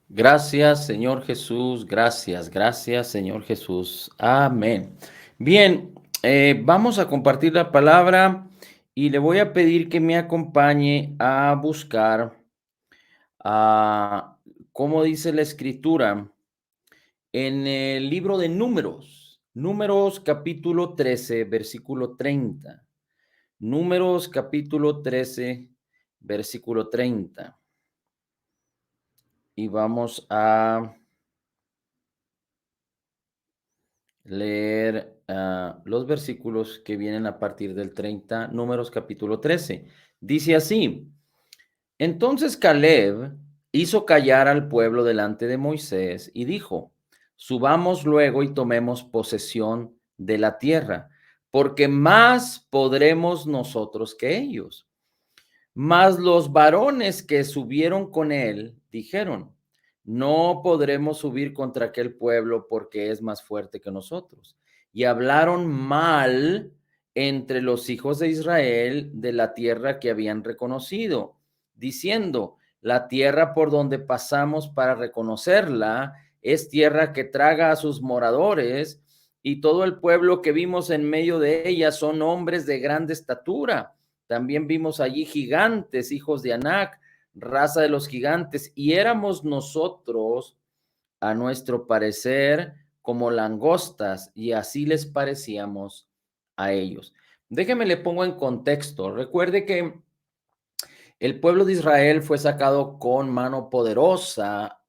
Gracias, Señor Jesús. Gracias, Señor Jesús. Amén. Bien, vamos a compartir la palabra y le voy a pedir que me acompañe a buscar a, cómo dice la escritura en el libro de Números. Números capítulo 13, versículo 30. Números capítulo 13, versículo 30. Y vamos a leer los versículos que vienen a partir del 30, Números capítulo 13. Dice así: Entonces Caleb hizo callar al pueblo delante de Moisés y dijo: Subamos luego y tomemos posesión de la tierra, porque más podremos nosotros que ellos. Mas los varones que subieron con él dijeron: No podremos subir contra aquel pueblo porque es más fuerte que nosotros. Y hablaron mal entre los hijos de Israel de la tierra que habían reconocido, diciendo: La tierra por donde pasamos para reconocerla es tierra que traga a sus moradores, y todo el pueblo que vimos en medio de ella son hombres de grande estatura. También vimos allí gigantes, hijos de Anac, raza de los gigantes, y éramos nosotros, a nuestro parecer, como langostas, y así les parecíamos a ellos. Déjeme le pongo en contexto. Recuerde que el pueblo de Israel fue sacado con mano poderosa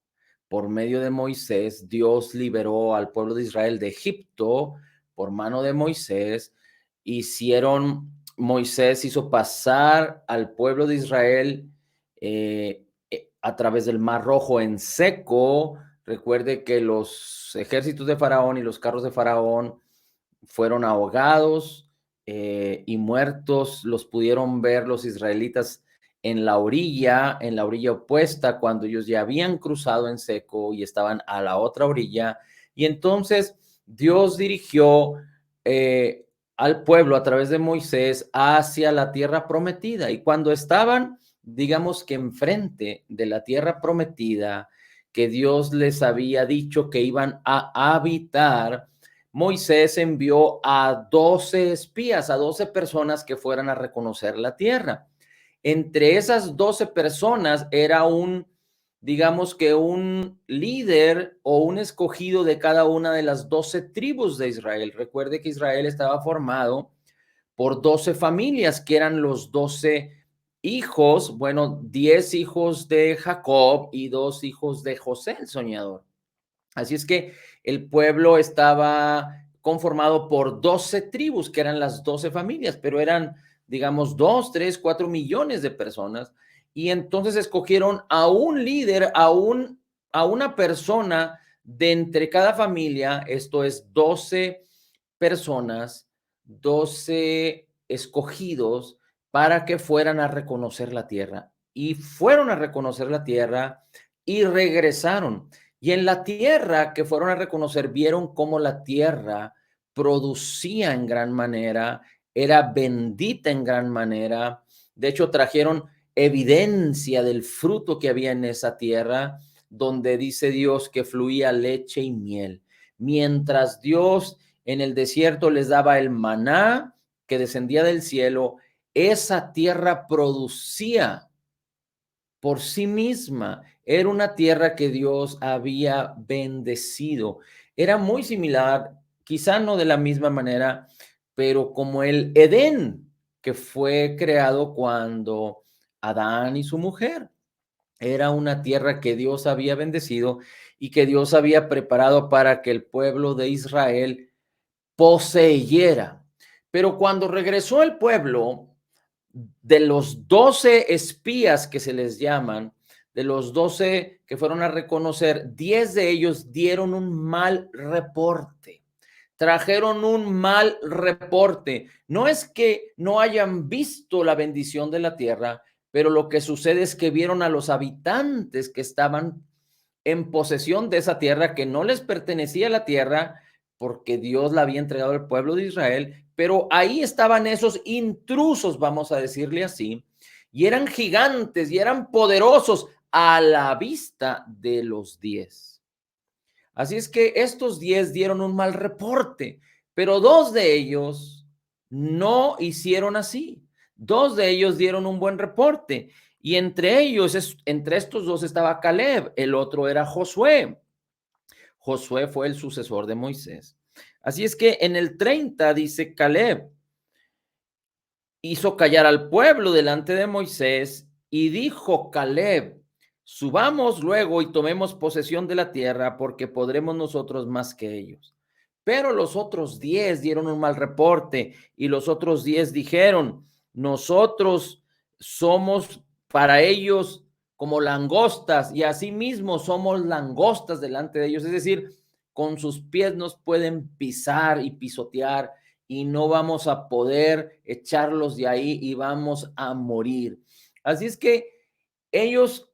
por medio de Moisés. Dios liberó al pueblo de Israel de Egipto por mano de Moisés. Moisés hizo pasar al pueblo de Israel a través del Mar Rojo en seco. Recuerde que los ejércitos de Faraón y los carros de Faraón fueron ahogados y muertos. Los pudieron ver los israelitas en la orilla opuesta, cuando ellos ya habían cruzado en seco y estaban a la otra orilla. Y entonces Dios dirigió al pueblo a través de Moisés hacia la tierra prometida. Y cuando estaban, digamos que enfrente de la tierra prometida, que Dios les había dicho que iban a habitar, Moisés envió a 12 espías, a 12 personas que fueran a reconocer la tierra. Entre esas 12 personas era digamos que un líder o un escogido de cada una de las 12 tribus de Israel. Recuerde que Israel estaba formado por 12 familias, que eran los 12 hijos, bueno, 10 hijos de Jacob y 2 hijos de José, el soñador. Así es que el pueblo estaba conformado por 12 tribus, que eran las 12 familias, pero eran, digamos, 2, 3, 4 millones de personas. Y entonces escogieron a un líder, a una persona de entre cada familia. Esto es 12 personas, 12 escogidos para que fueran a reconocer la tierra. Y fueron a reconocer la tierra y regresaron. Y en la tierra que fueron a reconocer, vieron cómo la tierra producía en gran manera, era bendita en gran manera. De hecho, trajeron evidencia del fruto que había en esa tierra, donde dice Dios que fluía leche y miel. Mientras Dios en el desierto les daba el maná que descendía del cielo, esa tierra producía por sí misma. Era una tierra que Dios había bendecido. Era muy similar, quizá no de la misma manera, pero como el Edén, que fue creado cuando Adán y su mujer. Era una tierra que Dios había bendecido y que Dios había preparado para que el pueblo de Israel poseyera. Pero cuando regresó el pueblo, de los 12 espías que se les llaman, de los 12 que fueron a reconocer, 10 de ellos dieron un mal reporte. Trajeron un mal reporte. No es que no hayan visto la bendición de la tierra, pero lo que sucede es que vieron a los habitantes que estaban en posesión de esa tierra, que no les pertenecía la tierra, porque Dios la había entregado al pueblo de Israel, pero ahí estaban esos intrusos, vamos a decirle así, y eran gigantes y eran poderosos, a la vista de los 10. Así es que estos 10 dieron un mal reporte, pero 2 de ellos no hicieron así. 2 de ellos dieron un buen reporte. Y entre ellos, entre estos 2 estaba Caleb, el otro era Josué. Josué fue el sucesor de Moisés. Así es que en el 30 dice Caleb, hizo callar al pueblo delante de Moisés y dijo Caleb, subamos luego y tomemos posesión de la tierra porque podremos nosotros más que ellos. Pero los otros 10 dieron un mal reporte y los otros 10 dijeron, nosotros somos para ellos como langostas y asimismo somos langostas delante de ellos. Es decir, con sus pies nos pueden pisar y pisotear y no vamos a poder echarlos de ahí y vamos a morir. Así es que ellos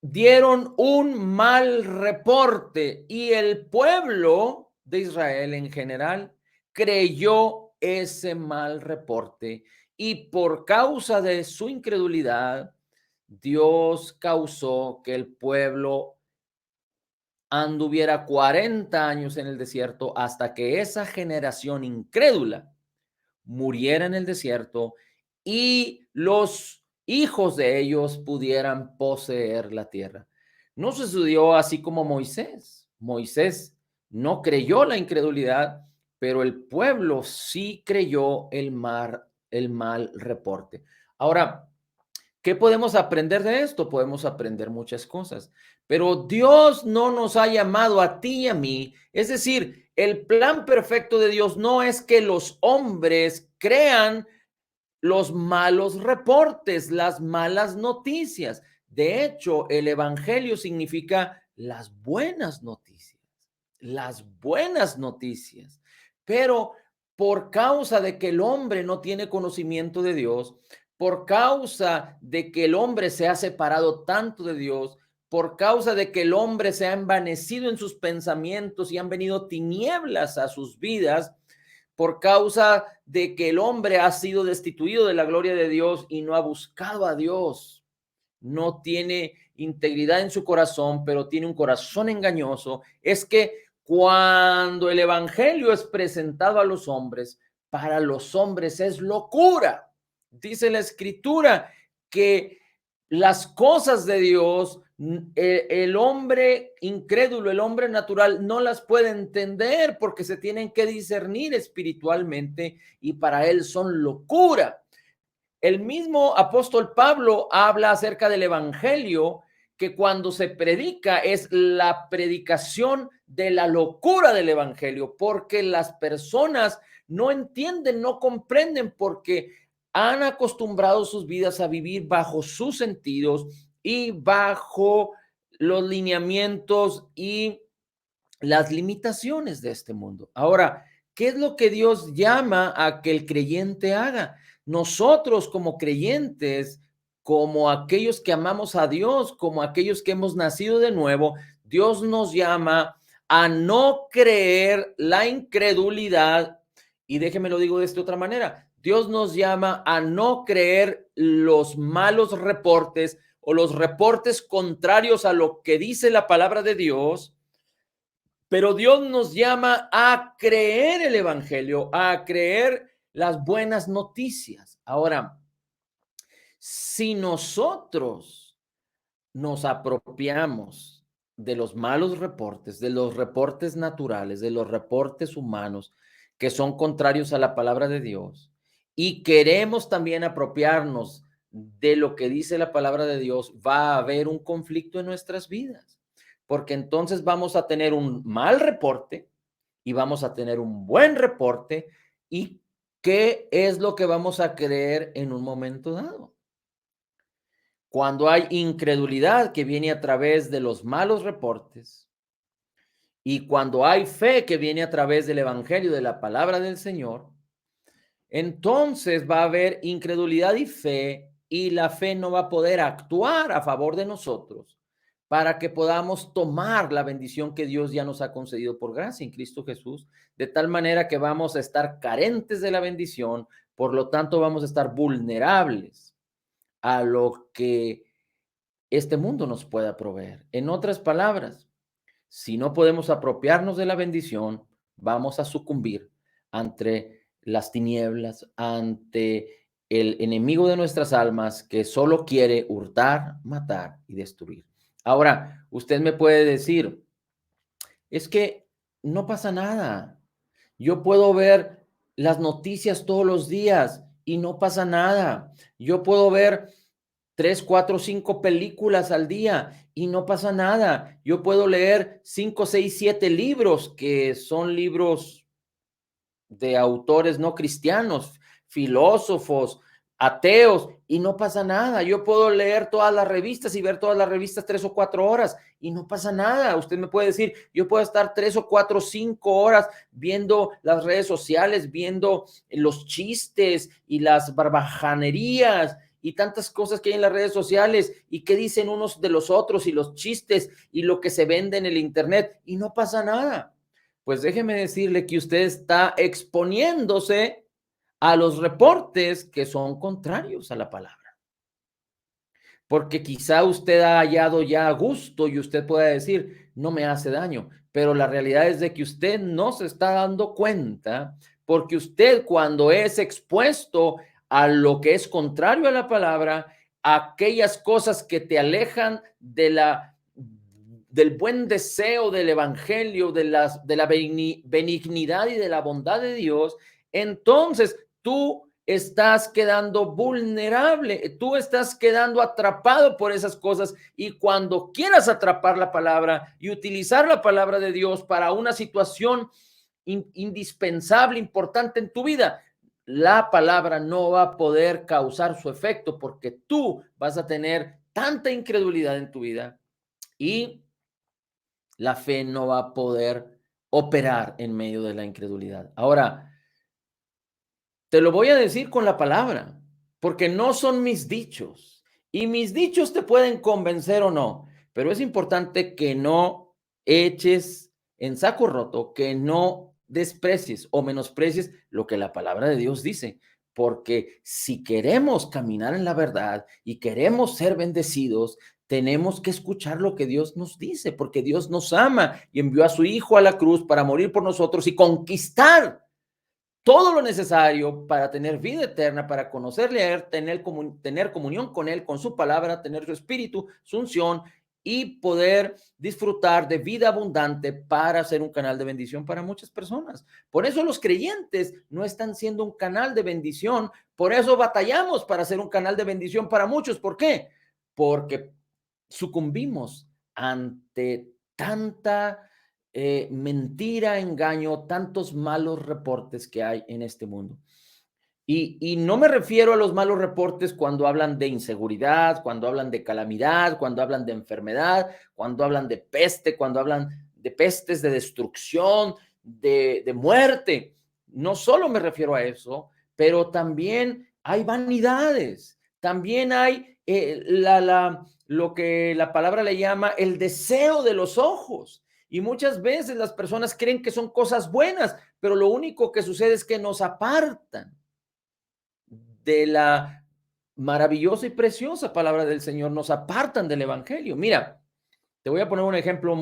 dieron un mal reporte y el pueblo de Israel en general creyó ese mal reporte y por causa de su incredulidad, Dios causó que el pueblo anduviera 40 años en el desierto hasta que esa generación incrédula muriera en el desierto y los hijos de ellos pudieran poseer la tierra. No sucedió así como Moisés. Moisés no creyó la incredulidad, pero el pueblo sí creyó el mal reporte. Ahora, ¿qué podemos aprender de esto? Podemos aprender muchas cosas, pero Dios no nos ha llamado a ti y a mí. Es decir, el plan perfecto de Dios no es que los hombres crean los malos reportes, las malas noticias. De hecho, el evangelio significa las buenas noticias, las buenas noticias. Pero por causa de que el hombre no tiene conocimiento de Dios, por causa de que el hombre se ha separado tanto de Dios, por causa de que el hombre se ha envanecido en sus pensamientos y han venido tinieblas a sus vidas, por causa de que el hombre ha sido destituido de la gloria de Dios y no ha buscado a Dios, no tiene integridad en su corazón, pero tiene un corazón engañoso, es que cuando el evangelio es presentado a los hombres, para los hombres es locura. Dice la escritura que las cosas de Dios, el hombre incrédulo, el hombre natural, no las puede entender porque se tienen que discernir espiritualmente y para él son locura. El mismo apóstol Pablo habla acerca del evangelio, que cuando se predica es la predicación de la locura del evangelio, porque las personas no entienden, no comprenden, porque han acostumbrado sus vidas a vivir bajo sus sentidos y bajo los lineamientos y las limitaciones de este mundo. Ahora, ¿qué es lo que Dios llama a que el creyente haga? Nosotros como creyentes, como aquellos que amamos a Dios, como aquellos que hemos nacido de nuevo, Dios nos llama a no creer la incredulidad. Y déjeme lo digo de esta otra manera. Dios nos llama a no creer los malos reportes o los reportes contrarios a lo que dice la palabra de Dios, pero Dios nos llama a creer el evangelio, a creer las buenas noticias. Ahora, si nosotros nos apropiamos de los malos reportes, de los reportes naturales, de los reportes humanos que son contrarios a la palabra de Dios, y queremos también apropiarnos de lo que dice la palabra de Dios, va a haber un conflicto en nuestras vidas, porque entonces vamos a tener un mal reporte y vamos a tener un buen reporte. ¿Y qué es lo que vamos a creer en un momento dado? Cuando hay incredulidad que viene a través de los malos reportes y cuando hay fe que viene a través del evangelio, de la palabra del Señor, entonces va a haber incredulidad y fe, y la fe no va a poder actuar a favor de nosotros para que podamos tomar la bendición que Dios ya nos ha concedido por gracia en Cristo Jesús, de tal manera que vamos a estar carentes de la bendición, por lo tanto vamos a estar vulnerables a lo que este mundo nos pueda proveer. En otras palabras, si no podemos apropiarnos de la bendición, vamos a sucumbir ante las tinieblas, ante el enemigo de nuestras almas que solo quiere hurtar, matar y destruir. Ahora, usted me puede decir, es que no pasa nada. Yo puedo ver las noticias todos los días y no pasa nada. Yo puedo ver 3, 4, 5 películas al día y no pasa nada. Yo puedo leer 5, 6, 7 libros que son libros de autores no cristianos, filósofos, ateos, y no pasa nada. Yo puedo leer todas las revistas y ver todas las revistas 3 o 4 horas y no pasa nada. Usted me puede decir, yo puedo estar 3 o 4, 5 horas viendo las redes sociales, viendo los chistes y las barbajanerías y tantas cosas que hay en las redes sociales y qué dicen unos de los otros y los chistes y lo que se vende en el internet y no pasa nada. Pues déjeme decirle que usted está exponiéndose a los reportes que son contrarios a la palabra. Porque quizá usted ha hallado ya a gusto y usted pueda decir, no me hace daño, pero la realidad es de que usted no se está dando cuenta porque usted cuando es expuesto a lo que es contrario a la palabra, aquellas cosas que te alejan del buen deseo del evangelio, de la benignidad y de la bondad de Dios, entonces tú estás quedando vulnerable, tú estás quedando atrapado por esas cosas y cuando quieras atrapar la palabra y utilizar la palabra de Dios para una situación indispensable, importante en tu vida, la palabra no va a poder causar su efecto porque tú vas a tener tanta incredulidad en tu vida y la fe no va a poder operar en medio de la incredulidad. Ahora, te lo voy a decir con la palabra, porque no son mis dichos. Y mis dichos te pueden convencer o no, pero es importante que no eches en saco roto, que no desprecies o menosprecies lo que la palabra de Dios dice, porque si queremos caminar en la verdad y queremos ser bendecidos, tenemos que escuchar lo que Dios nos dice, porque Dios nos ama y envió a su Hijo a la cruz para morir por nosotros y conquistar todo lo necesario para tener vida eterna, para conocerle a Él, tener comunión con Él, con su palabra, tener su espíritu, su unción y poder disfrutar de vida abundante para ser un canal de bendición para muchas personas. Por eso los creyentes no están siendo un canal de bendición, por eso batallamos para ser un canal de bendición para muchos. ¿Por qué? Porque sucumbimos ante tanta mentira, engaño, tantos malos reportes que hay en este mundo. Y no me refiero a los malos reportes cuando hablan de inseguridad, cuando hablan de calamidad, cuando hablan de enfermedad, cuando hablan de peste, cuando hablan de pestes, de destrucción, de muerte. No solo me refiero a eso, pero también hay vanidades, también hay lo que la palabra le llama el deseo de los ojos. Y muchas veces las personas creen que son cosas buenas, pero lo único que sucede es que nos apartan de la maravillosa y preciosa palabra del Señor, nos apartan del Evangelio. Mira, te voy a poner un ejemplo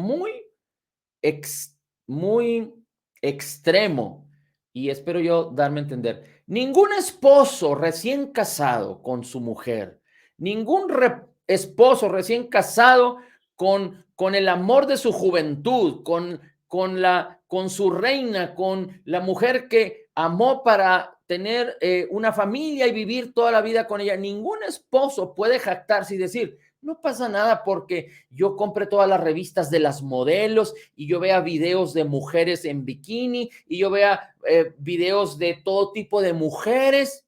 ex, muy extremo y espero yo darme a entender. Ningún esposo recién casado con su mujer, ningún esposo recién casado con el amor de su juventud, con su reina, con la mujer que amó para tener una familia y vivir toda la vida con ella. Ningún esposo puede jactarse y decir, no pasa nada porque yo compre todas las revistas de las modelos y yo vea videos de mujeres en bikini y yo vea videos de todo tipo de mujeres.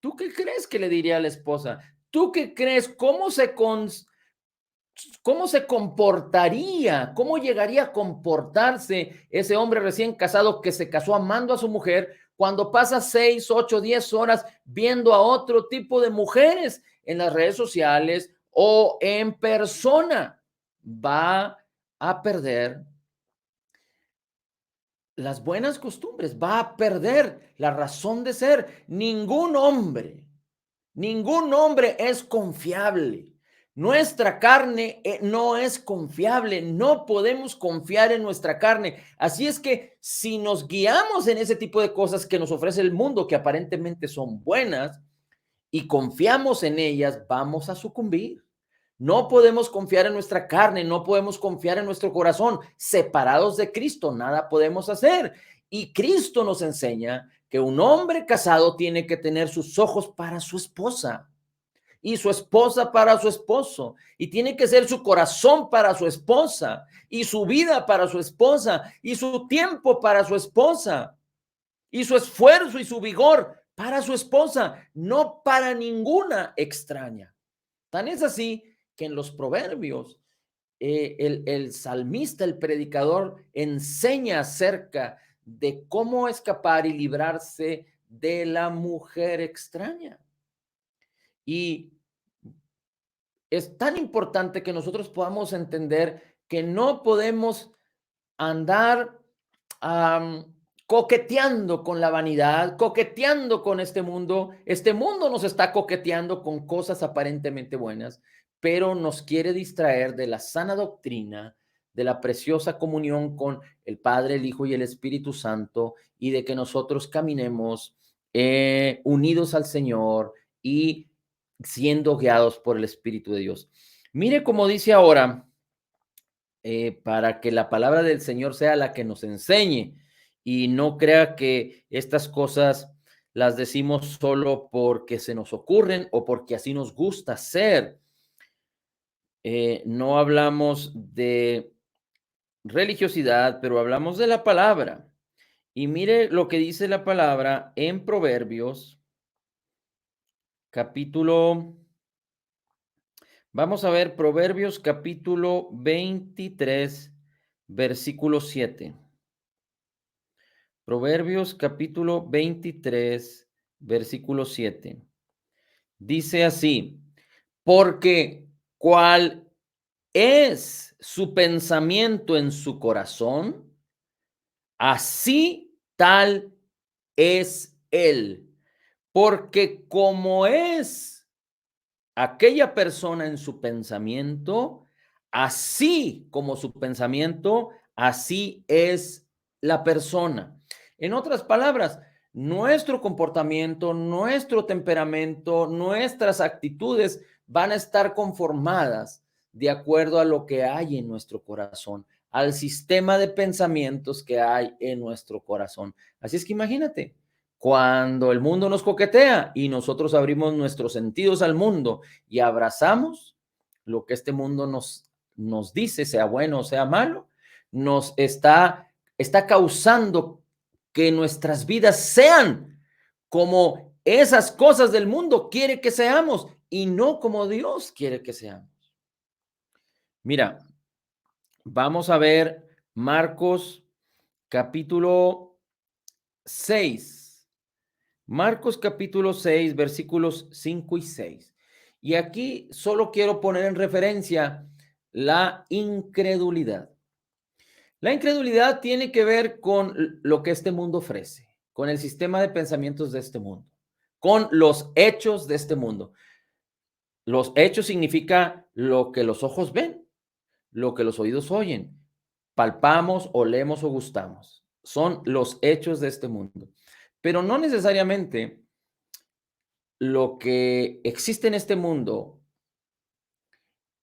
¿Tú qué crees que le diría a la esposa? ¿Tú qué crees? ¿Cómo se comportaría? ¿Cómo llegaría a comportarse ese hombre recién casado que se casó amando a su mujer cuando pasa 6, 8, 10 horas viendo a otro tipo de mujeres en las redes sociales o en persona? Va a perder las buenas costumbres, va a perder la razón de ser. Ningún hombre es confiable. Nuestra carne no es confiable, no podemos confiar en nuestra carne. Así es que si nos guiamos en ese tipo de cosas que nos ofrece el mundo, que aparentemente son buenas, y confiamos en ellas, vamos a sucumbir. No podemos confiar en nuestra carne, no podemos confiar en nuestro corazón. Separados de Cristo, nada podemos hacer. Y Cristo nos enseña que un hombre casado tiene que tener sus ojos para su esposa y su esposa para su esposo, y tiene que ser su corazón para su esposa y su vida para su esposa y su tiempo para su esposa y su esfuerzo y su vigor para su esposa, no para ninguna extraña. Tan es así que en los proverbios el salmista, el predicador, enseña acerca de cómo escapar y librarse de la mujer extraña. Y es tan importante que nosotros podamos entender que no podemos andar coqueteando con la vanidad, coqueteando con este mundo. Este mundo nos está coqueteando con cosas aparentemente buenas, pero nos quiere distraer de la sana doctrina, de la preciosa comunión con el Padre, el Hijo y el Espíritu Santo, y de que nosotros caminemos unidos al Señor y siendo guiados por el Espíritu de Dios. Mire cómo dice ahora, para que la palabra del Señor sea la que nos enseñe y no crea que estas cosas las decimos solo porque se nos ocurren o porque así nos gusta ser. No hablamos de religiosidad, pero hablamos de la palabra. Y mire lo que dice la palabra en Proverbios, capítulo, vamos a ver, Proverbios capítulo 23, versículo 7. Proverbios capítulo 23, versículo 7. Dice así, porque cuál es su pensamiento en su corazón, así tal es él. Porque como es aquella persona en su pensamiento, así como su pensamiento, así es la persona. En otras palabras, nuestro comportamiento, nuestro temperamento, nuestras actitudes van a estar conformadas de acuerdo a lo que hay en nuestro corazón, al sistema de pensamientos que hay en nuestro corazón. Así es que imagínate, cuando el mundo nos coquetea y nosotros abrimos nuestros sentidos al mundo y abrazamos lo que este mundo nos dice, sea bueno o sea malo, nos está causando que nuestras vidas sean como esas cosas del mundo quiere que seamos y no como Dios quiere que seamos. Mira, vamos a ver Marcos capítulo 6. Marcos capítulo 6, versículos 5 y 6. Y aquí solo quiero poner en referencia la incredulidad. La incredulidad tiene que ver con lo que este mundo ofrece, con el sistema de pensamientos de este mundo, con los hechos de este mundo. Los hechos significa lo que los ojos ven, lo que los oídos oyen, palpamos, olemos o gustamos. Son los hechos de este mundo. Pero no necesariamente lo que existe en este mundo,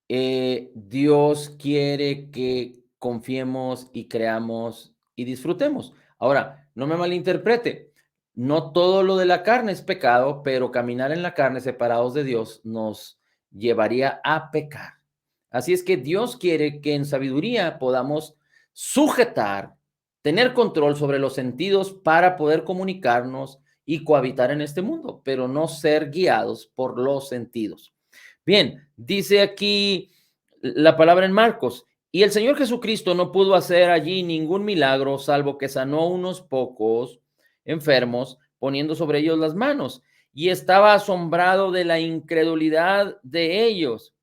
Dios quiere que confiemos y creamos y disfrutemos. Ahora, no me malinterprete, no todo lo de la carne es pecado, pero caminar en la carne separados de Dios nos llevaría a pecar. Así es que Dios quiere que en sabiduría podamos sujetar, tener control sobre los sentidos para poder comunicarnos y cohabitar en este mundo, pero no ser guiados por los sentidos. Bien, dice aquí la palabra en Marcos, y el Señor Jesucristo no pudo hacer allí ningún milagro, salvo que sanó a unos pocos enfermos, poniendo sobre ellos las manos, y estaba asombrado de la incredulidad de ellos,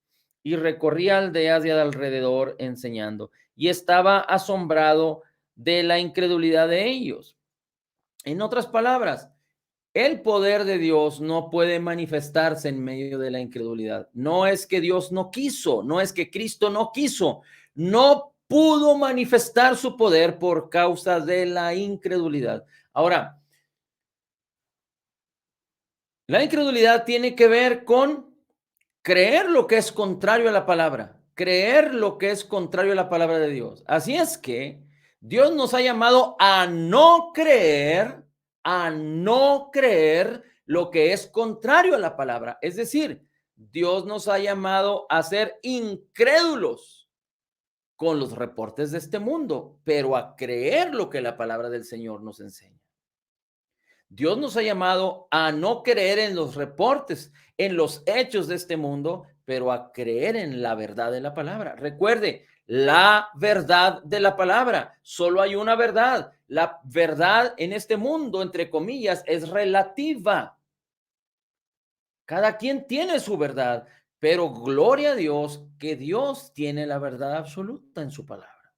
y recorría aldeas de alrededor enseñando, y estaba asombrado de la incredulidad de ellos. En otras palabras, El poder de Dios no puede manifestarse en medio de la incredulidad. No es que Dios no quiso, no es que Cristo no quiso, no pudo manifestar su poder por causa de la incredulidad. Ahora, la incredulidad tiene que ver con creer lo que es contrario a la palabra, creer lo que es contrario a la palabra de Dios. Así es que Dios nos ha llamado a no creer lo que es contrario a la palabra. Es decir, Dios nos ha llamado a ser incrédulos con los reportes de este mundo, pero a creer lo que la palabra del Señor nos enseña. Dios nos ha llamado a no creer en los reportes, en los hechos de este mundo, pero a creer en la verdad de la palabra. Recuerde, la verdad de la palabra. Solo hay una verdad. La verdad en este mundo, entre comillas, es relativa. Cada quien tiene su verdad, pero gloria a Dios que Dios tiene la verdad absoluta en su palabra.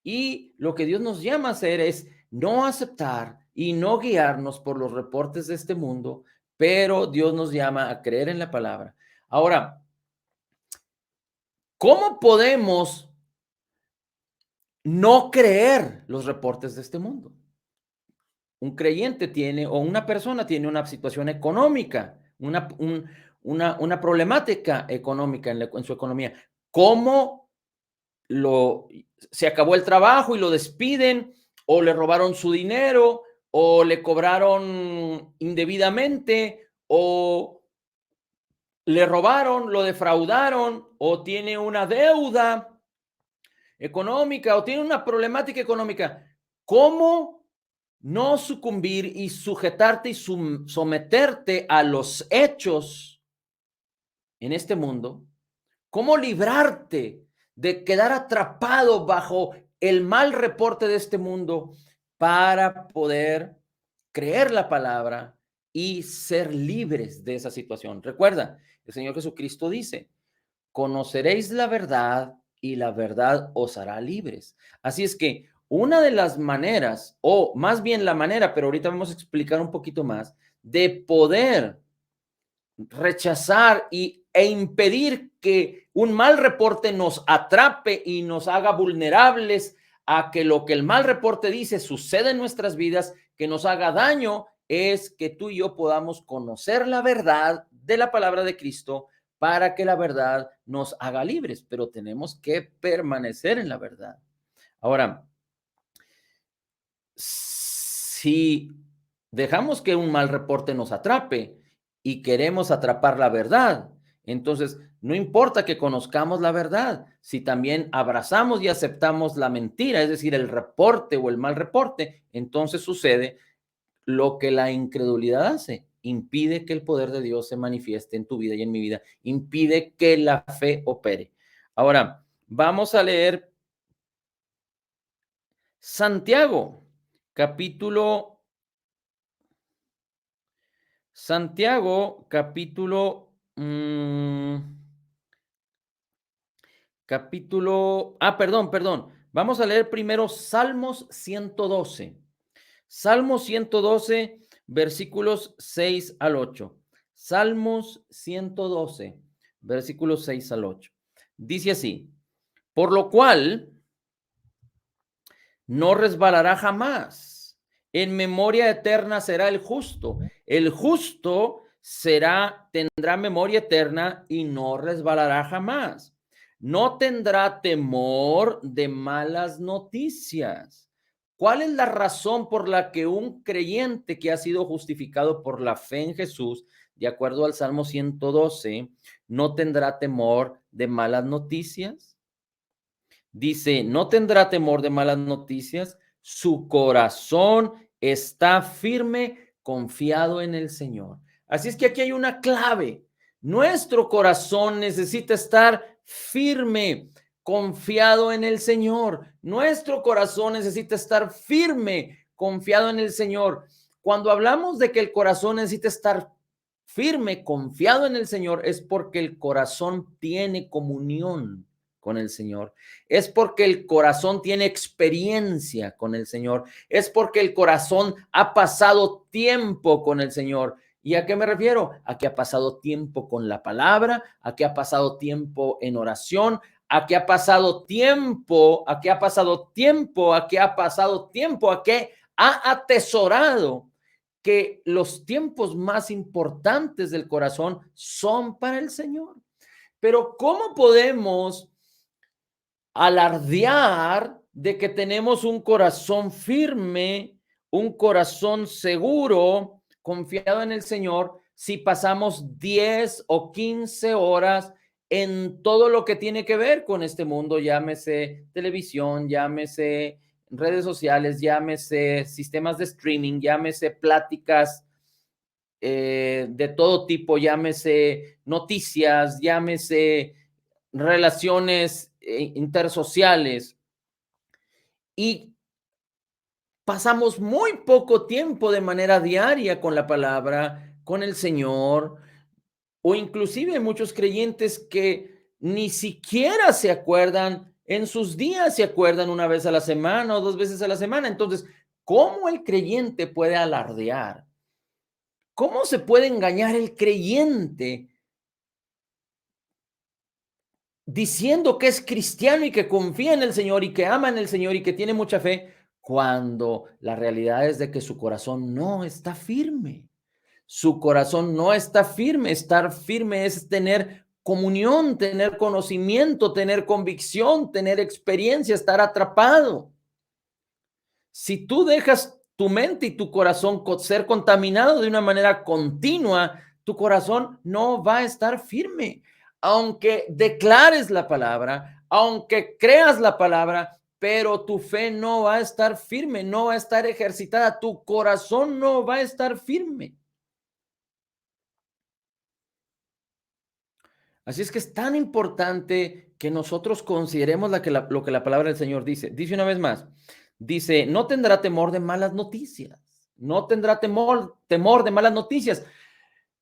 Y lo que Dios nos llama a hacer es no aceptar y no guiarnos por los reportes de este mundo, pero Dios nos llama a creer en la palabra. Ahora, ¿cómo podemos no creer los reportes de este mundo? Un creyente tiene o una persona tiene una situación económica, una problemática económica en su economía. ¿Cómo lo se acabó el trabajo y lo despiden, o le robaron su dinero, o le cobraron indebidamente, o le robaron, lo defraudaron, o tiene una deuda económica, o tiene una problemática económica? ¿Cómo no sucumbir y sujetarte y someterte a los hechos en este mundo? ¿Cómo librarte de quedar atrapado bajo el mal reporte de este mundo para poder creer la palabra y ser libres de esa situación? Recuerda, el Señor Jesucristo dice, conoceréis la verdad y la verdad os hará libres. Así es que una de las maneras, o más bien la manera, pero ahorita vamos a explicar un poquito más, de poder rechazar e impedir que un mal reporte nos atrape y nos haga vulnerables a que lo que el mal reporte dice sucede en nuestras vidas, que nos haga daño, es que tú y yo podamos conocer la verdad de la palabra de Cristo para que la verdad nos haga libres, pero tenemos que permanecer en la verdad. Ahora, si dejamos que un mal reporte nos atrape y queremos atrapar la verdad, entonces no importa que conozcamos la verdad, si también abrazamos y aceptamos la mentira, es decir, el reporte o el mal reporte, entonces sucede lo que la incredulidad hace, impide que el poder de Dios se manifieste en tu vida y en mi vida, impide que la fe opere. Ahora, vamos a leer Santiago, capítulo Santiago, perdón. Vamos a leer primero Salmos 112. Salmos 112, versículos 6 al 8. Salmos 112, versículos 6 al 8. Dice así, por lo cual no resbalará jamás. En memoria eterna será el justo. El justo tendrá memoria eterna y no resbalará jamás. No tendrá temor de malas noticias. ¿Cuál es la razón por la que un creyente que ha sido justificado por la fe en Jesús, de acuerdo al Salmo 112, no tendrá temor de malas noticias? Dice, no tendrá temor de malas noticias, su corazón está firme, confiado en el Señor. Así es que aquí hay una clave. Nuestro corazón necesita estar firme, confiado en el Señor. Nuestro corazón necesita estar firme, confiado en el Señor. Cuando hablamos de que el corazón necesita estar firme, confiado en el Señor, es porque el corazón tiene comunión con el Señor. Es porque el corazón tiene experiencia con el Señor. Es porque el corazón ha pasado tiempo con el Señor. ¿Y a qué me refiero? A que ha pasado tiempo con la palabra, a que ha pasado tiempo en oración, a que ha pasado tiempo, a que ha pasado tiempo, a que ha pasado tiempo, a que ha atesorado que los tiempos más importantes del corazón son para el Señor. Pero ¿cómo podemos alardear de que tenemos un corazón firme, un corazón seguro, confiado en el Señor, si pasamos 10 o 15 horas en todo lo que tiene que ver con este mundo? Llámese televisión, llámese redes sociales, llámese sistemas de streaming, llámese pláticas de todo tipo, llámese noticias, llámese relaciones intersociales, y pasamos muy poco tiempo de manera diaria con la palabra, con el Señor, o inclusive hay muchos creyentes que ni siquiera se acuerdan, en sus días se acuerdan una vez a la semana o 2 veces a la semana. Entonces, ¿cómo el creyente puede alardear? ¿Cómo se puede engañar el creyente diciendo que es cristiano y que confía en el Señor y que ama en el Señor y que tiene mucha fe, cuando la realidad es de que su corazón no está firme? Su corazón no está firme. Estar firme es tener comunión, tener conocimiento, tener convicción, tener experiencia, estar atrapado. Si tú dejas tu mente y tu corazón ser contaminado de una manera continua, tu corazón no va a estar firme. Aunque declares la palabra, aunque creas la palabra, pero tu fe no va a estar firme, no va a estar ejercitada, tu corazón no va a estar firme. Así es que es tan importante que nosotros consideremos lo que la palabra del Señor dice. Dice una vez más, dice, no tendrá temor de malas noticias, no tendrá temor de malas noticias.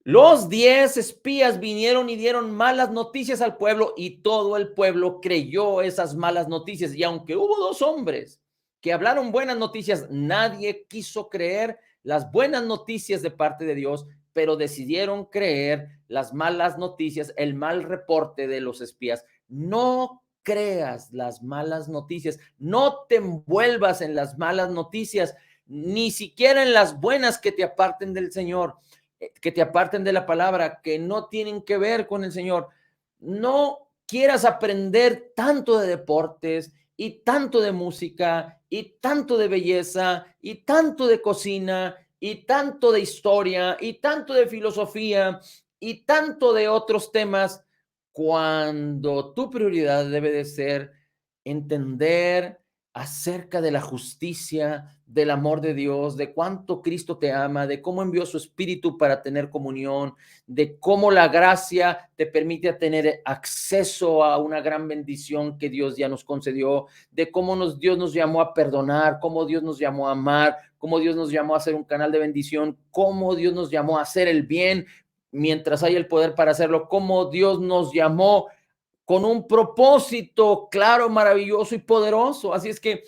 Los 10 espías vinieron y dieron malas noticias al pueblo y todo el pueblo creyó esas malas noticias. Y aunque hubo 2 hombres que hablaron buenas noticias, nadie quiso creer las buenas noticias de parte de Dios, pero decidieron creer las malas noticias, el mal reporte de los espías. No creas las malas noticias, no te envuelvas en las malas noticias, ni siquiera en las buenas que te aparten del Señor, que te aparten de la palabra, que no tienen que ver con el Señor. No quieras aprender tanto de deportes y tanto de música y tanto de belleza y tanto de cocina y tanto de historia y tanto de filosofía y tanto de otros temas, cuando tu prioridad debe de ser entender acerca de la justicia, del amor de Dios, de cuánto Cristo te ama, de cómo envió su Espíritu para tener comunión, de cómo la gracia te permite tener acceso a una gran bendición que Dios ya nos concedió, de cómo Dios nos llamó a perdonar, cómo Dios nos llamó a amar, cómo Dios nos llamó a ser un canal de bendición, cómo Dios nos llamó a hacer el bien mientras hay el poder para hacerlo, cómo Dios nos llamó con un propósito claro, maravilloso y poderoso. Así es que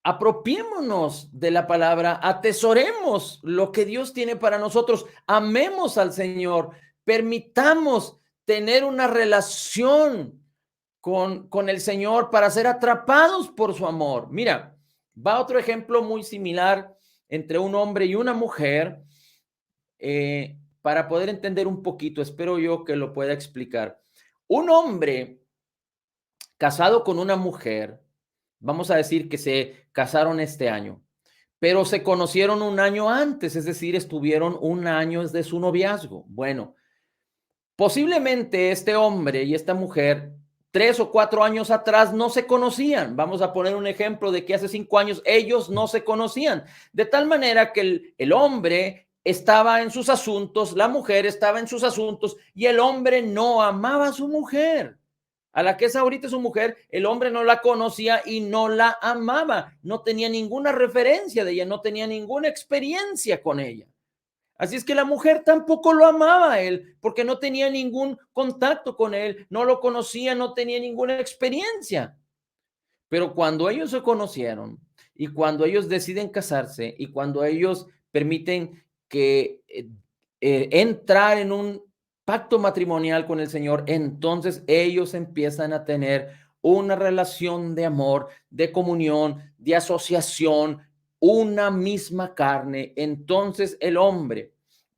apropiémonos de la palabra, atesoremos lo que Dios tiene para nosotros, amemos al Señor, permitamos tener una relación con el Señor para ser atrapados por su amor. Mira, va otro ejemplo muy similar entre un hombre y una mujer, para poder entender un poquito. Espero yo que lo pueda explicar. Un hombre casado con una mujer, vamos a decir que se casaron este año, pero se conocieron un año antes, es decir, estuvieron un año de su noviazgo. Bueno, posiblemente este hombre y esta mujer 3 o 4 años atrás no se conocían. Vamos a poner un ejemplo de que hace 5 años ellos no se conocían, de tal manera que el hombre estaba en sus asuntos, la mujer estaba en sus asuntos y el hombre no amaba a su mujer. A la que es ahorita su mujer, el hombre no la conocía y no la amaba, no tenía ninguna referencia de ella, no tenía ninguna experiencia con ella. Así es que la mujer tampoco lo amaba a él, porque no tenía ningún contacto con él, no lo conocía, no tenía ninguna experiencia. Pero cuando ellos se conocieron y cuando ellos deciden casarse y cuando ellos permiten que entrar en un pacto matrimonial con el Señor, entonces ellos empiezan a tener una relación de amor, de comunión, de asociación, una misma carne. Entonces el hombre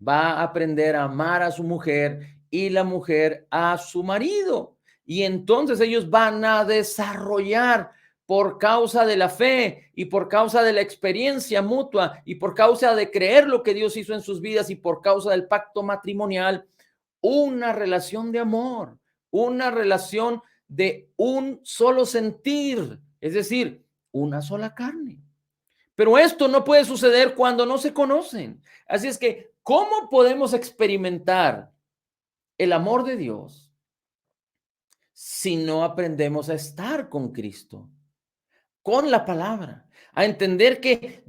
va a aprender a amar a su mujer y la mujer a su marido. Y entonces ellos van a desarrollar por causa de la fe y por causa de la experiencia mutua y por causa de creer lo que Dios hizo en sus vidas y por causa del pacto matrimonial, una relación de amor, una relación de un solo sentir, es decir, una sola carne. Pero esto no puede suceder cuando no se conocen. Así es que, ¿cómo podemos experimentar el amor de Dios si no aprendemos a estar con Cristo? Con la palabra, a entender que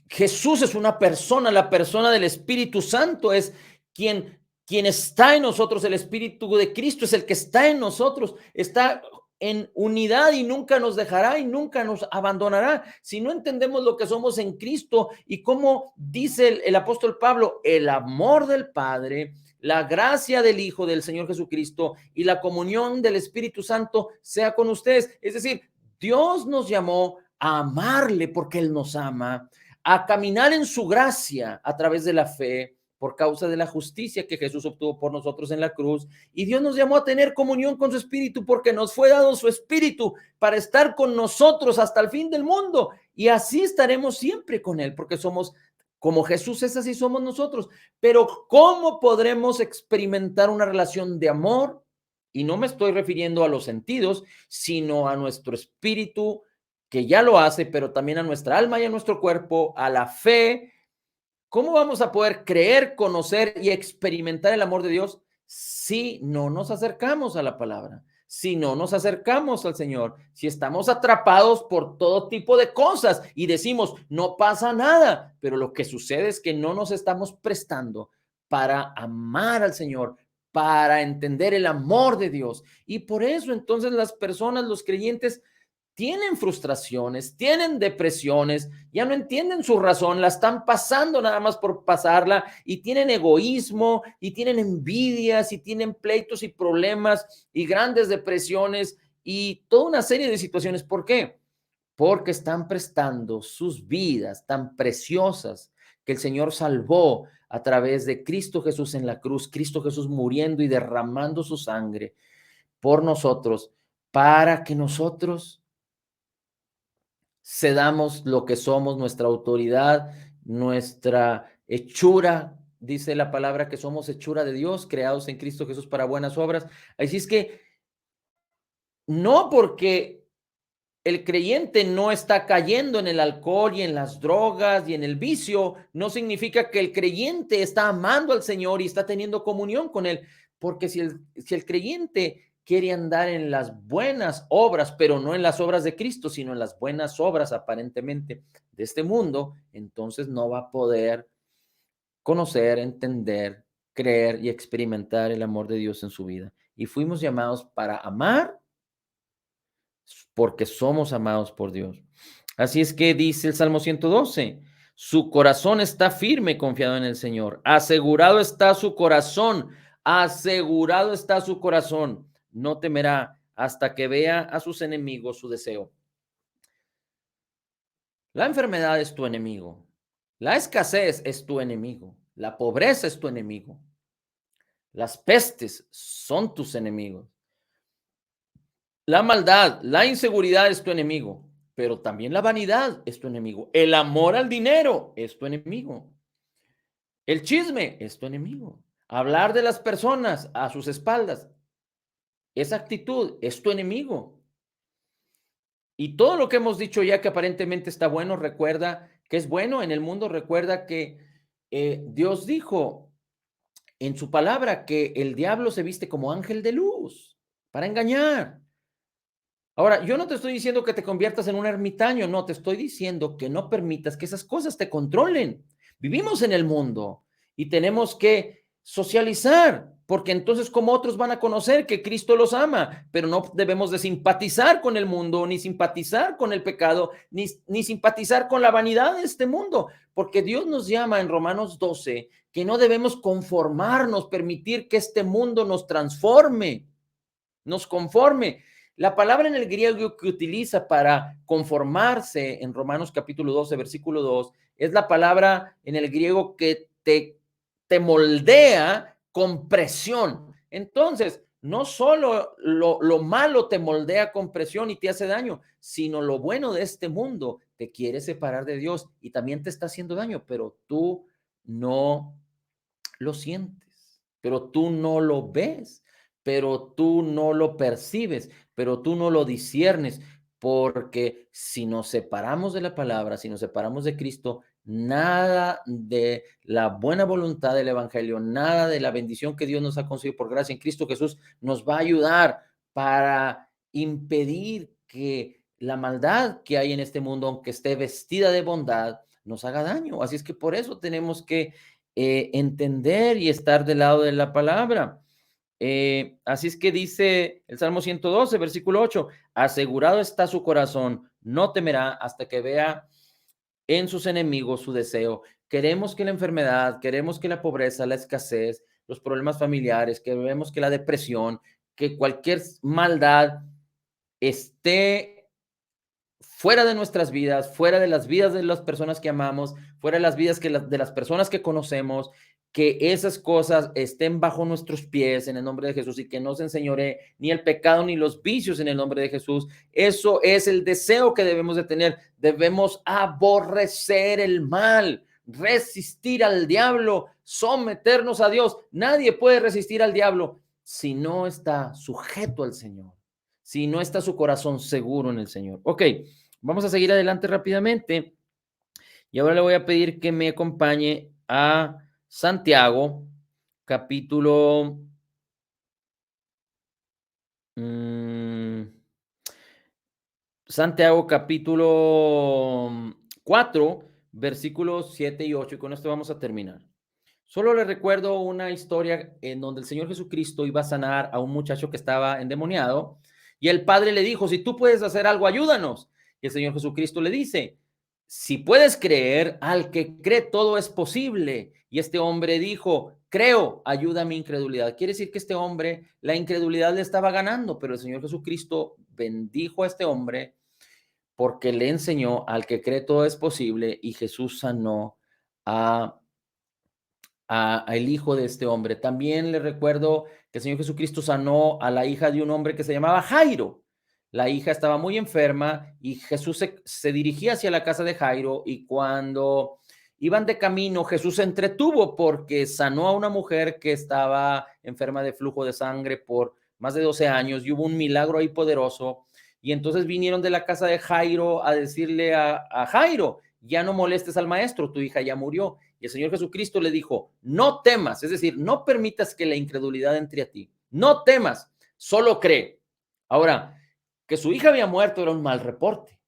Jesús es una persona, la persona del Espíritu Santo es quien está en nosotros, el Espíritu de Cristo es el que está en nosotros, está en unidad y nunca nos dejará y nunca nos abandonará. Si no entendemos lo que somos en Cristo y cómo dice el apóstol Pablo, el amor del Padre, la gracia del Hijo del Señor Jesucristo y la comunión del Espíritu Santo sea con ustedes. Es decir, Dios nos llamó a amarle porque Él nos ama, a caminar en su gracia a través de la fe por causa de la justicia que Jesús obtuvo por nosotros en la cruz. Y Dios nos llamó a tener comunión con su Espíritu porque nos fue dado su Espíritu para estar con nosotros hasta el fin del mundo. Y así estaremos siempre con Él porque somos como Jesús es, así somos nosotros. Pero ¿cómo podremos experimentar una relación de amor? Y no me estoy refiriendo a los sentidos, sino a nuestro espíritu, que ya lo hace, pero también a nuestra alma y a nuestro cuerpo, a la fe. ¿Cómo vamos a poder creer, conocer y experimentar el amor de Dios si no nos acercamos a la palabra? Si no nos acercamos al Señor, si estamos atrapados por todo tipo de cosas y decimos, no pasa nada, pero lo que sucede es que no nos estamos prestando para amar al Señor, para entender el amor de Dios. Y por eso entonces las personas, los creyentes, tienen frustraciones, tienen depresiones, ya no entienden su razón, la están pasando nada más por pasarla y tienen egoísmo y tienen envidias y tienen pleitos y problemas y grandes depresiones y toda una serie de situaciones. ¿Por qué? Porque están prestando sus vidas tan preciosas que el Señor salvó a través de Cristo Jesús en la cruz, Cristo Jesús muriendo y derramando su sangre por nosotros para que nosotros cedamos lo que somos, nuestra autoridad, nuestra hechura. Dice la palabra que somos hechura de Dios, creados en Cristo Jesús para buenas obras. Así es que no porque el creyente no está cayendo en el alcohol y en las drogas y en el vicio, no significa que el creyente está amando al Señor y está teniendo comunión con Él, porque si el creyente quiere andar en las buenas obras, pero no en las obras de Cristo, sino en las buenas obras aparentemente de este mundo, entonces no va a poder conocer, entender, creer y experimentar el amor de Dios en su vida. Y fuimos llamados para amar porque somos amados por Dios. Así es que dice el Salmo 112, su corazón está firme, confiado en el Señor. Asegurado está su corazón. No temerá hasta que vea a sus enemigos su deseo. La enfermedad es tu enemigo. La escasez es tu enemigo. La pobreza es tu enemigo. Las pestes son tus enemigos. La maldad, la inseguridad es tu enemigo, pero también la vanidad es tu enemigo. El amor al dinero es tu enemigo. El chisme es tu enemigo. Hablar de las personas a sus espaldas, esa actitud es tu enemigo. Y todo lo que hemos dicho ya que aparentemente está bueno, recuerda que es bueno en el mundo, recuerda que Dios dijo en su palabra que el diablo se viste como ángel de luz para engañar. Ahora, yo no te estoy diciendo que te conviertas en un ermitaño, no, te estoy diciendo que no permitas que esas cosas te controlen. Vivimos en el mundo, y tenemos que socializar, porque entonces como otros van a conocer que Cristo los ama, pero no debemos de simpatizar con el mundo, ni simpatizar con el pecado, ni simpatizar con la vanidad de este mundo, porque Dios nos llama en Romanos 12 que no debemos conformarnos, permitir que este mundo nos transforme, nos conforme. La palabra en el griego que utiliza para conformarse en Romanos capítulo 12, versículo 2, es la palabra en el griego que te moldea con presión. Entonces, no solo lo malo te moldea con presión y te hace daño, sino lo bueno de este mundo te quiere separar de Dios y también te está haciendo daño, pero tú no lo sientes, pero tú no lo ves, pero tú no lo percibes, pero tú no lo disiernes, porque si nos separamos de la palabra, si nos separamos de Cristo, nada de la buena voluntad del Evangelio, nada de la bendición que Dios nos ha concedido por gracia en Cristo Jesús nos va a ayudar para impedir que la maldad que hay en este mundo, aunque esté vestida de bondad, nos haga daño. Así es que por eso tenemos que entender y estar del lado de la palabra. Así es que dice el Salmo 112, versículo 8, asegurado está su corazón, no temerá hasta que vea en sus enemigos su deseo. Queremos que la enfermedad, queremos que la pobreza, la escasez, los problemas familiares, queremos que la depresión, que cualquier maldad esté fuera de nuestras vidas, fuera de las vidas de las personas que amamos, fuera de las vidas de las personas que conocemos, que esas cosas estén bajo nuestros pies en el nombre de Jesús y que no se enseñoree ni el pecado ni los vicios en el nombre de Jesús. Eso es el deseo que debemos de tener. Debemos aborrecer el mal, resistir al diablo, someternos a Dios. Nadie puede resistir al diablo si no está sujeto al Señor, si no está su corazón seguro en el Señor. Ok, vamos a seguir adelante rápidamente. Y ahora le voy a pedir que me acompañe a Santiago, capítulo mm, Santiago, capítulo 4, versículos 7 y 8. Y con esto vamos a terminar. Solo le recuerdo una historia en donde el Señor Jesucristo iba a sanar a un muchacho que estaba endemoniado y el padre le dijo, si tú puedes hacer algo, ayúdanos. Y el Señor Jesucristo le dice, si puedes creer, al que cree todo es posible. Y este hombre dijo, creo, ayuda a mi incredulidad. Quiere decir que este hombre, la incredulidad le estaba ganando, pero el Señor Jesucristo bendijo a este hombre porque le enseñó al que cree todo es posible y Jesús sanó a el hijo de este hombre. También le recuerdo que el Señor Jesucristo sanó a la hija de un hombre que se llamaba Jairo. La hija estaba muy enferma y Jesús se dirigía hacia la casa de Jairo y cuando iban de camino, Jesús se entretuvo porque sanó a una mujer que estaba enferma de flujo de sangre por más de 12 años y hubo un milagro ahí poderoso. Y entonces vinieron de la casa de Jairo a decirle a Jairo, ya no molestes al maestro, tu hija ya murió. Y el Señor Jesucristo le dijo, no temas, es decir, no permitas que la incredulidad entre a ti, no temas, solo cree. Ahora, que su hija había muerto era un mal reporte,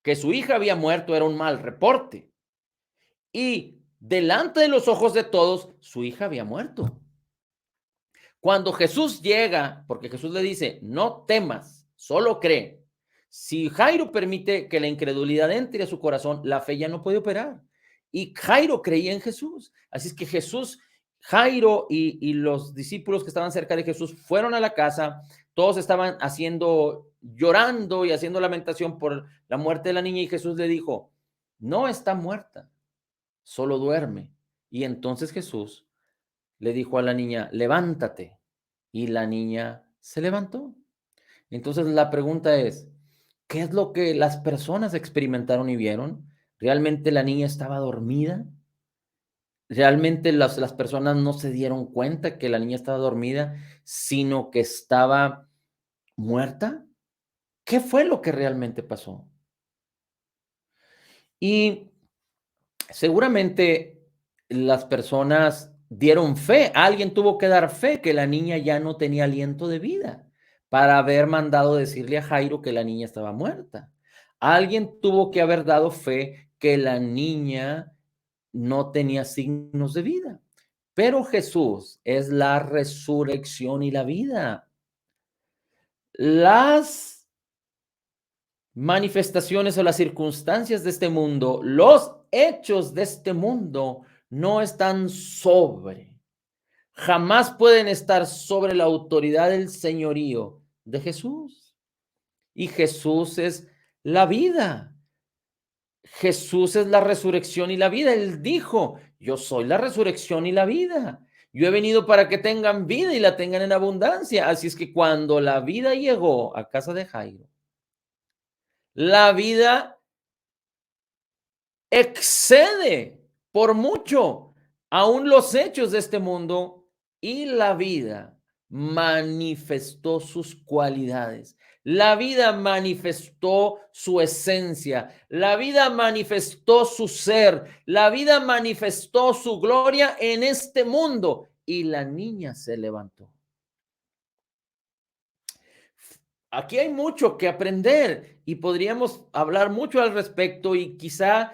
que su hija había muerto era un mal reporte. Y delante de los ojos de todos, su hija había muerto. Cuando Jesús llega, porque Jesús le dice, no temas, solo cree. Si Jairo permite que la incredulidad entre a su corazón, la fe ya no puede operar. Y Jairo creía en Jesús. Así es que Jesús, Jairo y los discípulos que estaban cerca de Jesús fueron a la casa. Todos estaban llorando y haciendo lamentación por la muerte de la niña. Y Jesús le dijo, no está muerta, solo duerme. Y entonces Jesús le dijo a la niña, levántate. Y la niña se levantó. Entonces la pregunta es, ¿qué es lo que las personas experimentaron y vieron? ¿Realmente la niña estaba dormida? ¿Realmente las personas no se dieron cuenta que la niña estaba dormida, sino que estaba muerta? ¿Qué fue lo que realmente pasó? Y seguramente las personas dieron fe, alguien tuvo que dar fe que la niña ya no tenía aliento de vida para haber mandado decirle a Jairo que la niña estaba muerta. Alguien tuvo que haber dado fe que la niña no tenía signos de vida. Pero Jesús es la resurrección y la vida. Las manifestaciones o las circunstancias de este mundo, los hechos de este mundo no están jamás pueden estar sobre la autoridad del señorío de Jesús. Y Jesús es la vida. Jesús es la resurrección y la vida. Él dijo, yo soy la resurrección y la vida. Yo he venido para que tengan vida y la tengan en abundancia. Así es que cuando la vida llegó a casa de Jairo, la vida excede por mucho aún los hechos de este mundo, y la vida manifestó sus cualidades. La vida manifestó su esencia, la vida manifestó su ser, la vida manifestó su gloria en este mundo, y la niña se levantó. Aquí hay mucho que aprender y podríamos hablar mucho al respecto, y quizá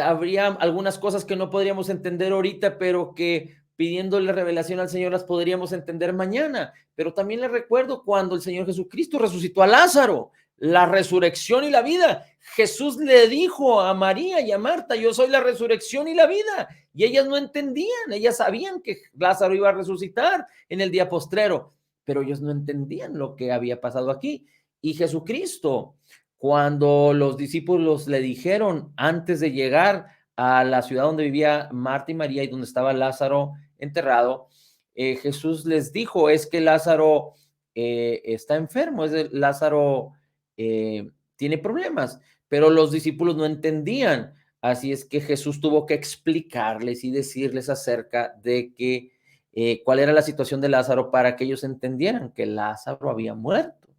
habría algunas cosas que no podríamos entender ahorita, pero que pidiéndole revelación al Señor las podríamos entender mañana. Pero también les recuerdo cuando el Señor Jesucristo resucitó a Lázaro, la resurrección y la vida. Jesús le dijo a María y a Marta, yo soy la resurrección y la vida. Y ellas no entendían, ellas sabían que Lázaro iba a resucitar en el día postrero, pero ellos no entendían lo que había pasado aquí. Y Jesucristo, cuando los discípulos le dijeron antes de llegar a la ciudad donde vivía Marta y María y donde estaba Lázaro enterrado, Jesús les dijo, es que Lázaro está enfermo, Lázaro tiene problemas, pero los discípulos no entendían. Así es que Jesús tuvo que explicarles y decirles acerca de que cuál era la situación de Lázaro para que ellos entendieran que Lázaro había muerto.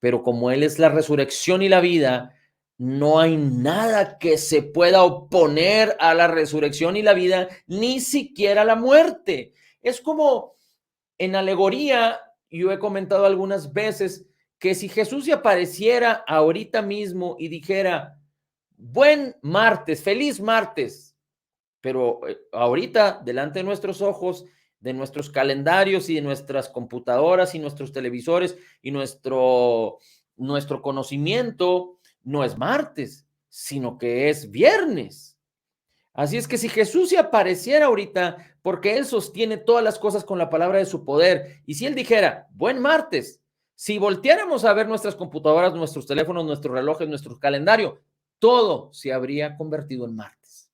Pero como Él es la resurrección y la vida, no hay nada que se pueda oponer a la resurrección y la vida, ni siquiera la muerte. Es como en alegoría, yo he comentado algunas veces que si Jesús se apareciera ahorita mismo y dijera, buen martes, feliz martes, pero ahorita delante de nuestros ojos, de nuestros calendarios y de nuestras computadoras y nuestros televisores y nuestro conocimiento, no es martes, sino que es viernes. Así es que si Jesús se apareciera ahorita, porque Él sostiene todas las cosas con la palabra de su poder, y si Él dijera, buen martes, si volteáramos a ver nuestras computadoras, nuestros teléfonos, nuestros relojes, nuestro calendario, todo se habría convertido en martes.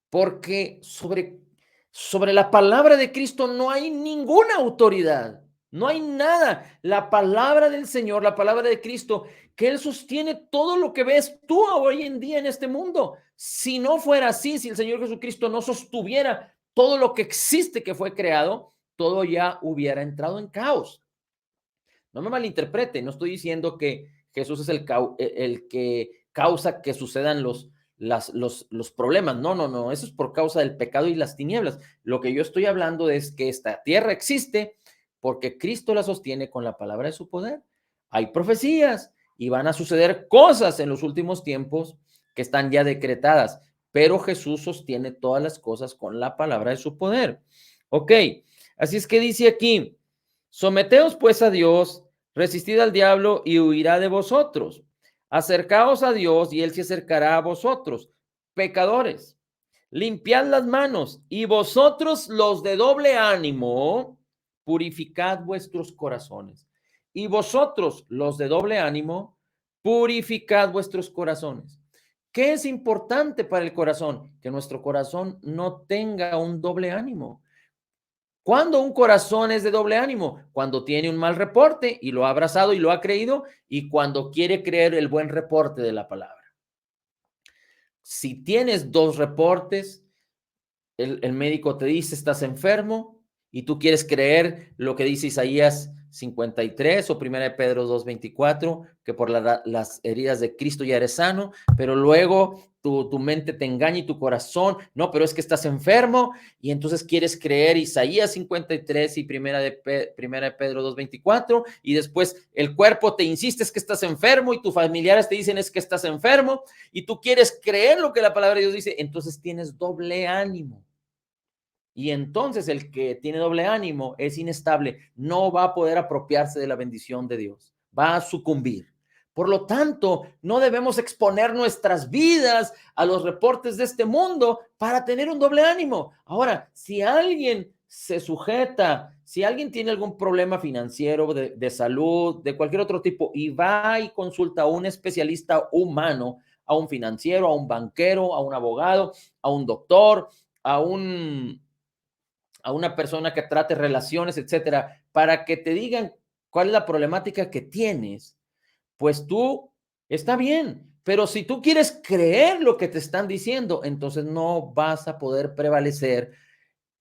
Porque sobre la palabra de Cristo no hay ninguna autoridad, no hay nada. La palabra del Señor, la palabra de Cristo, que Él sostiene todo lo que ves tú hoy en día en este mundo. Si no fuera así, si el Señor Jesucristo no sostuviera todo lo que existe que fue creado, todo ya hubiera entrado en caos. No me malinterprete, no estoy diciendo que Jesús es el que causa que sucedan los problemas. No, no, no, eso es por causa del pecado y las tinieblas. Lo que yo estoy hablando es que esta tierra existe porque Cristo la sostiene con la palabra de su poder. Hay profecías y van a suceder cosas en los últimos tiempos que están ya decretadas, pero Jesús sostiene todas las cosas con la palabra de su poder. Ok, así es que dice aquí, someteos pues a Dios, resistid al diablo y huirá de vosotros. Acercaos a Dios y Él se acercará a vosotros. Pecadores, limpiad las manos, y vosotros los de doble ánimo, purificad vuestros corazones. Y vosotros los de doble ánimo, purificad vuestros corazones. ¿Qué es importante para el corazón? Que nuestro corazón no tenga un doble ánimo. ¿Cuándo un corazón es de doble ánimo? Cuando tiene un mal reporte y lo ha abrazado y lo ha creído, y cuando quiere creer el buen reporte de la palabra. Si tienes dos reportes, el médico te dice estás enfermo y tú quieres creer lo que dice Isaías 53 o primera de Pedro 2:24, que por las heridas de Cristo ya eres sano, pero luego tu mente te engaña y tu corazón, no, pero es que estás enfermo y entonces quieres creer Isaías 53 y primera de Pedro 2:24 y después el cuerpo te insiste es que estás enfermo y tus familiares te dicen es que estás enfermo y tú quieres creer lo que la palabra de Dios dice, entonces tienes doble ánimo. Y entonces el que tiene doble ánimo es inestable, no va a poder apropiarse de la bendición de Dios, va a sucumbir. Por lo tanto, no debemos exponer nuestras vidas a los reportes de este mundo para tener un doble ánimo. Ahora, si alguien se sujeta, si alguien tiene algún problema financiero, de salud, de cualquier otro tipo, y va y consulta a un especialista humano, a un financiero, a un banquero, a un abogado, a un doctor, a una persona que trate relaciones, etcétera, para que te digan cuál es la problemática que tienes, pues tú está bien, pero si tú quieres creer lo que te están diciendo, entonces no vas a poder prevalecer.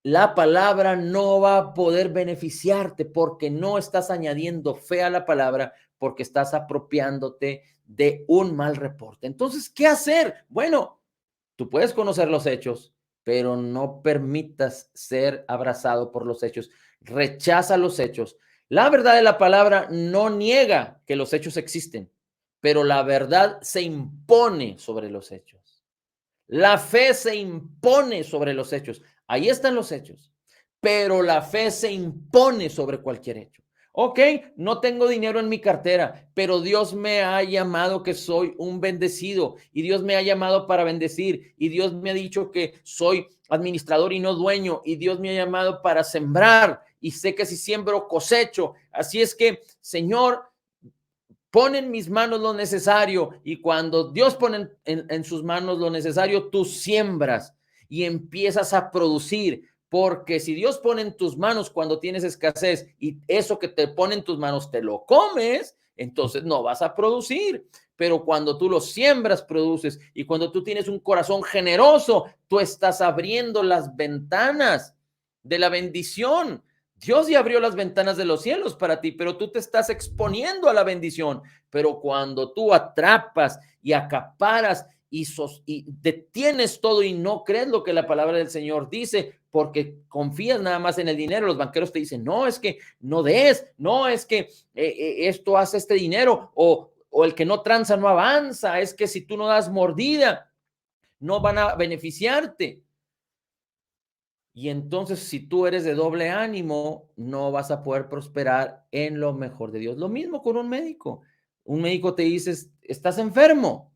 La palabra no va a poder beneficiarte porque no estás añadiendo fe a la palabra, porque estás apropiándote de un mal reporte. Entonces, ¿qué hacer? Bueno, tú puedes conocer los hechos, pero no permitas ser abrazado por los hechos. Rechaza los hechos. La verdad de la palabra no niega que los hechos existen, pero la verdad se impone sobre los hechos. La fe se impone sobre los hechos. Ahí están los hechos, pero la fe se impone sobre cualquier hecho. Ok, no tengo dinero en mi cartera, pero Dios me ha llamado que soy un bendecido y Dios me ha llamado para bendecir y Dios me ha dicho que soy administrador y no dueño y Dios me ha llamado para sembrar y sé que si siembro cosecho. Así es que, Señor, pon en mis manos lo necesario y cuando Dios pone en sus manos lo necesario, tú siembras y empiezas a producir. Porque si Dios pone en tus manos cuando tienes escasez y eso que te pone en tus manos te lo comes, entonces no vas a producir. Pero cuando tú lo siembras, produces. Y cuando tú tienes un corazón generoso, tú estás abriendo las ventanas de la bendición. Dios ya abrió las ventanas de los cielos para ti, pero tú te estás exponiendo a la bendición. Pero cuando tú atrapas y acaparas y detienes todo y no crees lo que la palabra del Señor dice, porque confías nada más en el dinero, los banqueros te dicen, no, es que no des, no, es que esto hace este dinero, o el que no tranza no avanza, es que si tú no das mordida, no van a beneficiarte. Y entonces, si tú eres de doble ánimo, no vas a poder prosperar en lo mejor de Dios. Lo mismo con un médico. Un médico te dice, estás enfermo.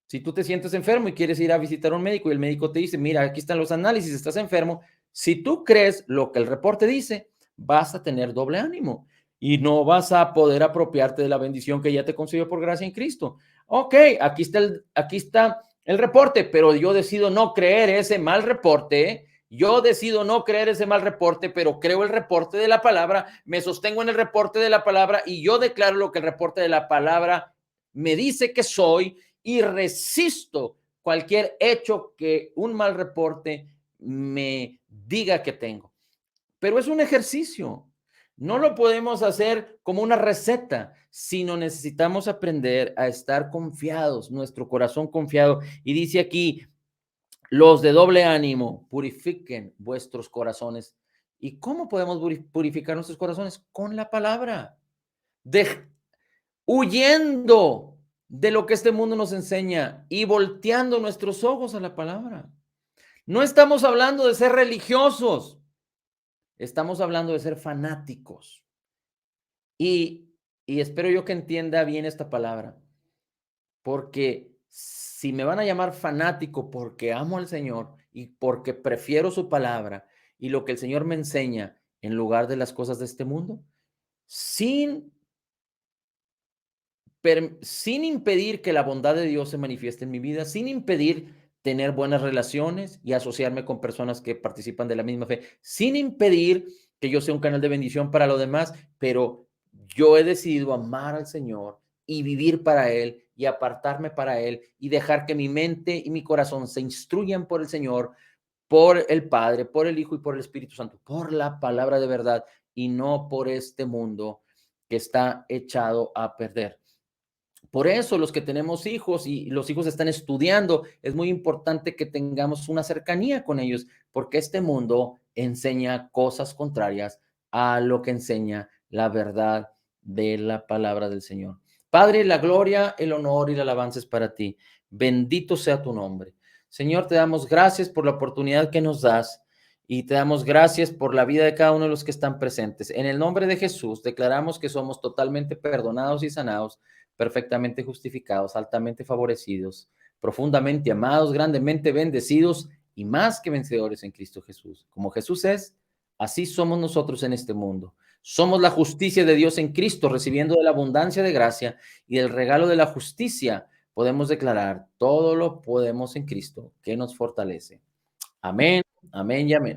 Si tú te sientes enfermo y quieres ir a visitar a un médico y el médico te dice, mira, aquí están los análisis, estás enfermo. Si tú crees lo que el reporte dice, vas a tener doble ánimo y no vas a poder apropiarte de la bendición que ya te concedió por gracia en Cristo. Ok, aquí está el reporte, pero yo decido no creer ese mal reporte. Yo decido no creer ese mal reporte, pero creo el reporte de la palabra, me sostengo en el reporte de la palabra y yo declaro lo que el reporte de la palabra me dice que soy y resisto cualquier hecho que un mal reporte me diga que tengo. Pero es un ejercicio. No lo podemos hacer como una receta, sino necesitamos aprender a estar confiados, nuestro corazón confiado. Y dice aquí, los de doble ánimo, purifiquen vuestros corazones. ¿Y cómo podemos purificar nuestros corazones? Con la palabra. De, huyendo de lo que este mundo nos enseña y volteando nuestros ojos a la palabra. No estamos hablando de ser religiosos, estamos hablando de ser fanáticos. Y, y espero yo que entienda bien esta palabra, porque si me van a llamar fanático porque amo al Señor y porque prefiero su palabra y lo que el Señor me enseña en lugar de las cosas de este mundo, sin sin impedir que la bondad de Dios se manifieste en mi vida, sin impedir tener buenas relaciones y asociarme con personas que participan de la misma fe, sin impedir que yo sea un canal de bendición para los demás, pero yo he decidido amar al Señor y vivir para Él y apartarme para Él y dejar que mi mente y mi corazón se instruyan por el Señor, por el Padre, por el Hijo y por el Espíritu Santo, por la palabra de verdad y no por este mundo que está echado a perder. Por eso los que tenemos hijos y los hijos están estudiando, es muy importante que tengamos una cercanía con ellos, porque este mundo enseña cosas contrarias a lo que enseña la verdad de la palabra del Señor. Padre, la gloria, el honor y la alabanza es para ti. Bendito sea tu nombre. Señor, te damos gracias por la oportunidad que nos das y te damos gracias por la vida de cada uno de los que están presentes. En el nombre de Jesús, declaramos que somos totalmente perdonados y sanados, perfectamente justificados, altamente favorecidos, profundamente amados, grandemente bendecidos y más que vencedores en Cristo Jesús. Como Jesús es, así somos nosotros en este mundo. Somos la justicia de Dios en Cristo, recibiendo de la abundancia de gracia y del regalo de la justicia. Podemos declarar, todo lo podemos en Cristo, que nos fortalece. Amén, amén y amén.